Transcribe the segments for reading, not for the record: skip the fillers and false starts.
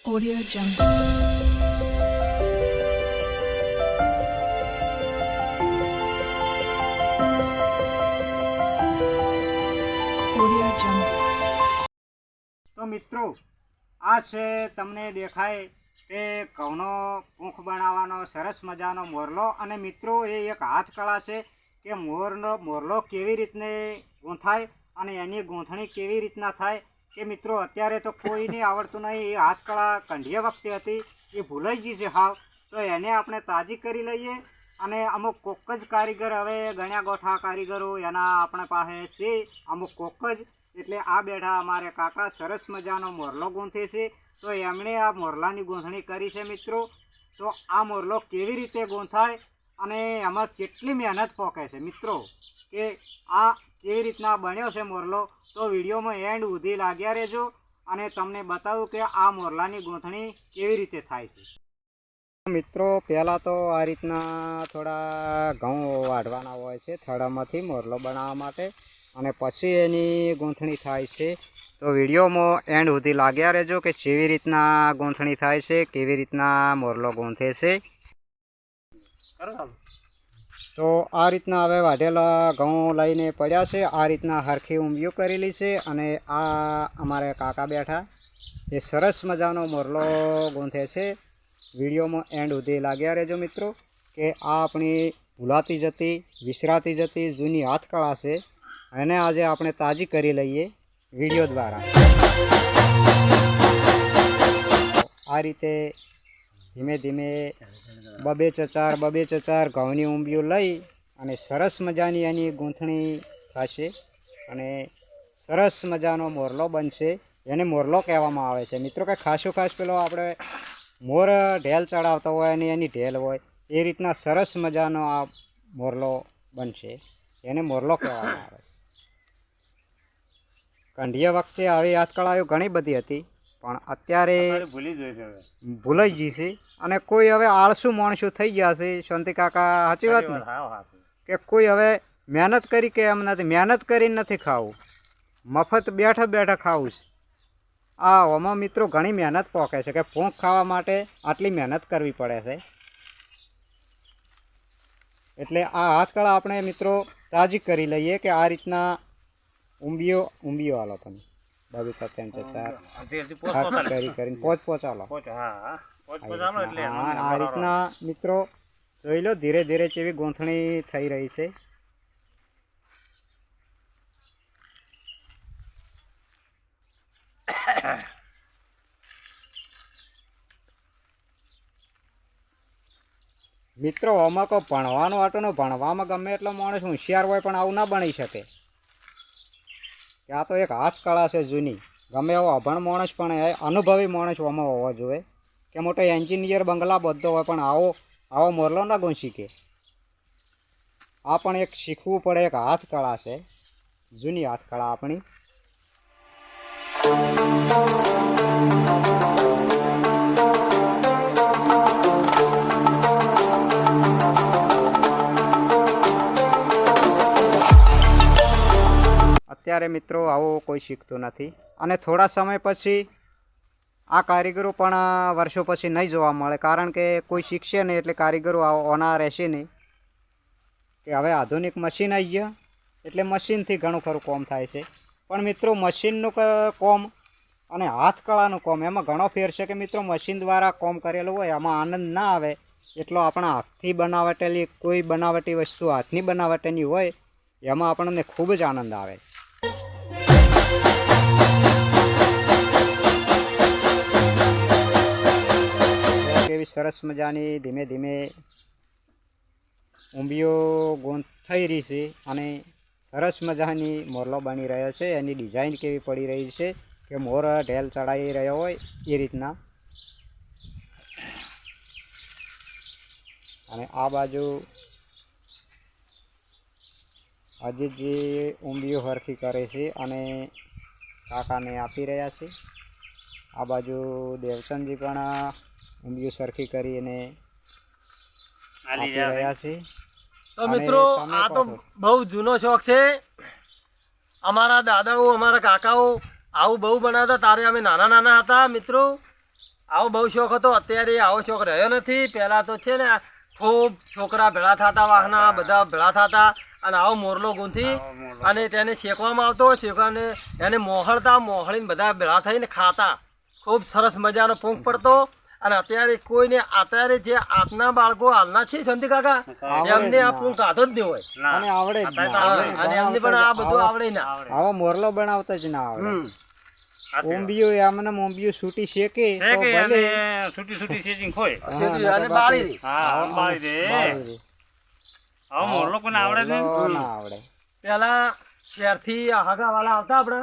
Audio Jungle. Audio Jungle. તો મિત્રો આ છે તમને દેખાય તે ઘઉંનો પૂંખ બનાવવાનો સરસ મજાનો મોરલો. અને મિત્રો એ એક હાથ કળા છે કે મોરલો કેવી રીતને ગૂંથાય અને એની ગૂંથણી કેવી રીતના થાય કે મિત્રો અત્યારે તો કોઈને આવડતું નહીં. એ હાથ કળા કંઢીએ વખતે હતી એ ભૂલાઈ ગઈ છે હાવ. તો એને આપણે તાજી કરી લઈએ. અને અમુક કોક જ કારીગર હવે ગણ્યા ગોઠા કારીગરો એના આપણે પાસે છે અમુક કોક જ. એટલે આ બેઠા અમારે કાકા સરસ મજાનો મોરલો ગૂંથે છે. તો એમણે આ મોરલાની ગૂંથણી કરી છે મિત્રો. તો આ મોરલો કેવી રીતે ગૂંથાય અને એમાં કેટલી મહેનત પોકે છે મિત્રો, કે આ કેવી રીતના બન્યો છે મોરલો, તો વિડીયોમાં એન્ડ સુધી લાગ્યા રહેજો અને તમને બતાવું કે આ મોરલાની ગૂંથણી કેવી રીતે થાય છે. મિત્રો પહેલાં તો આ રીતના થોડા ઘઉં વાઢવાના હોય છે થડામાંથી મોરલો બનાવવા માટે, અને પછી એની ગૂંથણી થાય છે. તો વિડીયોમાં એન્ડ સુધી લાગ્યા રહેજો કે કેવી રીતના ગૂંથણી થાય છે, કેવી રીતના મોરલો ગૂંથે છે. તો આ રીતના હવે વાઢેલા ઘઉં લઈને પડ્યા છે. આ રીતના હરખી ઊંબીઓ કરેલી છે. અને આ અમારે કાકા બેઠા એ સરસ મજાનો મોરલો ગૂંથે છે. વિડીયોમાં એન્ડ સુધી લાગ્યા રહેજો મિત્રો કે આ આપણી ભૂલાતી જતી વિસરાતી જતી જૂની હાથકળા છે. એને આજે આપણે તાજી કરી લઈએ વિડીયો દ્વારા. આ રીતે ધીમે ધીમે બબે ચચાર ઘઉંની ઊંબીઓ લઈ અને સરસ મજાની એની ગૂંથણી થશે અને સરસ મજાનો મોરલો બનશે. એને મોરલો કહેવામાં આવે છે મિત્રો. કે ખાસો ખાસ પેલો આપણે મોર ઢેલ ચડાવતો હોય અને એની ઢેલ હોય એ રીતના સરસ મજાનો આ મોરલો બનશે. એને મોરલો કહેવામાં આવે છે. કંઢીયા વખતે આવી હાથકળાઓ ઘણી બધી હતી પણ અત્યારે ભૂલાઈ ગઈ છે. અને કોઈ હવે આળસુ માણસો થઈ ગયા છે. શાંતિ કાકા સાચી વાત ને, કે કોઈ હવે મહેનત કરી કે એમ નથી, મહેનત કરીને નથી ખાવું, મફત બેઠા બેઠા ખાવું છે. આ આમાં મિત્રો ઘણી મહેનત પોકે છે કે પૂંખ ખાવા માટે આટલી મહેનત કરવી પડે છે. એટલે આ હાથકળા આપણે મિત્રો તાજી કરી લઈએ કે આ રીતના ઊંબીઓ હાલો તમે બાજુ ત્રણ ચાર કરીને પોચ હાલો. આ રીતના મિત્રો જોઈ લો ધીરે ધીરે જેવી ગૂંથણી થઈ રહી છે. મિત્રો આમાં કોઈ ભણવાનો આટોનો ભણવામાં ગમે એટલો માણસ હોશિયાર હોય પણ આવું ના બની શકે. કે આ તો એક હાથ કળા છે જૂની. ગમે એવો અભણ માણસ પણ અનુભવી માણસ આમાં હોવો જોઈએ. કે મોટો એન્જિનિયર બંગલા બધો હોય પણ આવો મોરલો ના ગૂંચી કે. આ પણ એક શીખવું પડે. એક હાથ કળા છે, જૂની હાથ કળા આપણી. અત્યારે મિત્રો આવું કોઈ શીખતું નથી. અને થોડા સમય પછી આ કારીગરો પણ વર્ષો પછી નહીં જોવા મળે. કારણ કે કોઈ શીખશે નહીં એટલે કારીગરો ઓના રહેશે નહીં. કે હવે આધુનિક મશીન આવી ગયા એટલે મશીનથી ઘણું ખરું કોમ થાય છે. પણ મિત્રો મશીનનું કોમ અને હાથકળાનું કોમ એમાં ઘણો ફેર છે. કે મિત્રો મશીન દ્વારા કોમ કરેલું હોય આમાં આનંદ ના આવે એટલો આપણા હાથથી બનાવટેલી કોઈ બનાવટી વસ્તુ હાથની બનાવટેની હોય એમાં આપણને ખૂબ જ આનંદ આવે. કેવી સરસ મજાની ધીમે ધીમે ઊંબીઓ ગૂંથાઈ રહી છે અને સરસ મજાની મોરલો બની રહ્યો છે. એની ડિઝાઇન કેવી પડી રહી છે કે મોર ઢેલ ચડાવી રહ્યો હોય એ રીતના. અને આ બાજુ અજીતજી ઊંબીઓ હરખી કરે છે અને કાકાને આપી રહ્યા છે. આ બાજુ દેવચંદજી પણ ઊંબીઓ સરખી કરીને આપી રહ્યા છે. તો મિત્રો આ તો બહુ જૂનો શોખ છે. અમારા દાદાઓ અમારા કાકાઓ આવું બહુ બનાવતા. તારે અમે નાના હતા મિત્રો. આવો બહુ શોખ હતો. અત્યારે આવો શોખ રહ્યો નથી. પહેલા તો છે ને ખૂબ છોકરા ભેળા થતા, વાહના બધા ભેળા થતા અને આવો મોરલો ગૂંથી અને તેને શેકવામાં આવતો. શેકવાને એને મોહળીને બધા ભેળા થઈને ખાતા. ખૂબ સરસ મજાનો પૂંખ પડતો. અને અત્યારે કોઈને અત્યારે જે આજના બાળકો હાલના છે શાંતિ કાકા, એમને આ પૂંખ આધો જ નહીં હોય અને આવડે જ ના. અને એમને પણ આ બધું આવડે ના. આવો મોરલો બનાવતા જ ના આવડે. ઓંબિયું આમને ઓંબિયું સૂટી શેકે તો ભલે છૂટી સેટિંગ હોય. સીધું અને બાળી દે. હા બાળી દે. હવે મોરલો કોને આવડે છે? મોરલો ના આવડે. પેલા શહેરથી હગા વાળા આવતા આપણે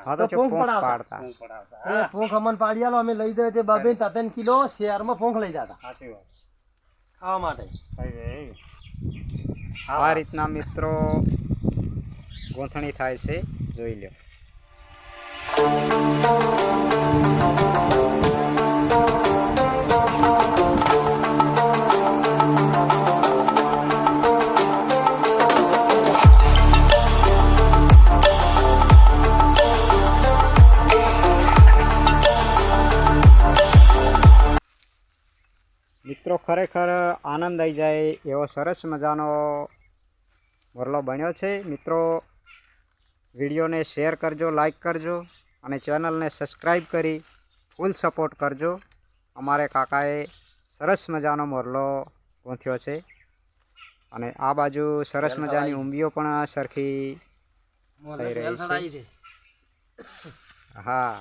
હા તો પૂંખ પૂંખ પડાવતા. પાડતા. એ પૂંખ અમને પાડી આલો, અમે લઈ જઈએ તે 2-3 કિલો શહેરમાં પૂંખ લઈ જતા સાચી વાત. ખાવા માટે. આ રીતના મિત્રો ગોથણી થાય છે, જોઈ લો. મિત્રો ખરેખર આનંદ આવી જાય એવો સરસ મજાનો મોરલો બન્યો છે. મિત્રો વિડીયોને શેર કરજો, લાઈક કરજો અને ચેનલને સબસ્ક્રાઈબ કરી ફૂલ સપોર્ટ કરજો. અમારે કાકાએ સરસ મજાનો મોરલો ગૂંથ્યો છે અને આ બાજુ સરસ મજાની ઊંબીઓ પણ સરખી થઈ રહી છે. હા,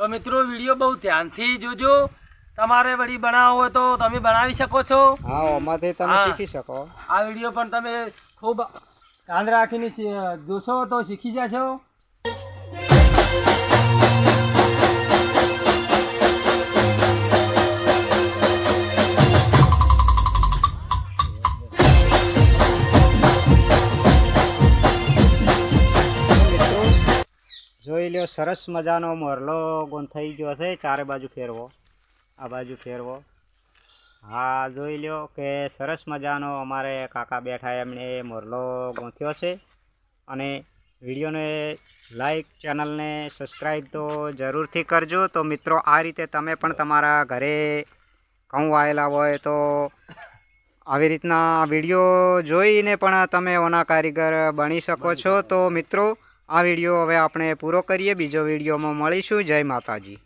તો મિત્રો વિડીયો બહુ ધ્યાનથી જોજો. તમારે વળી બનાવવો હોય તો તમે બનાવી શકો છો. હા, આમાંથી તમે હા. શીખી શકો. આ વિડીયો પણ તમે ખૂબ ધ્યાન રાખીને જોશો તો શીખી જશો. જોઈ લો, સરસ મજાનો મોરલો ગૂંથાઈ ગયો છે. ચારે બાજુ ફેરવો, આ બાજુ ફેરવો. હા, જોઈ લો કે સરસ મજાનો અમારે કાકા બેઠા એમણે મોરલો ગૂંથ્યો છે. અને વિડીયોને લાઈક, ચેનલને સબસ્ક્રાઈબ તો જરૂરથી કરજો. તો મિત્રો આ રીતે તમે પણ તમારા ઘરે ઘઉં વાયેલા હોય તો આવી રીતના વિડીયો જોઈને પણ તમે ઓના કારીગર બની શકો છો. તો મિત્રો આ વિડીયો હવે આપણે પૂરો કરીએ. બીજો વિડીયોમાં મળીશું. જય માતાજી.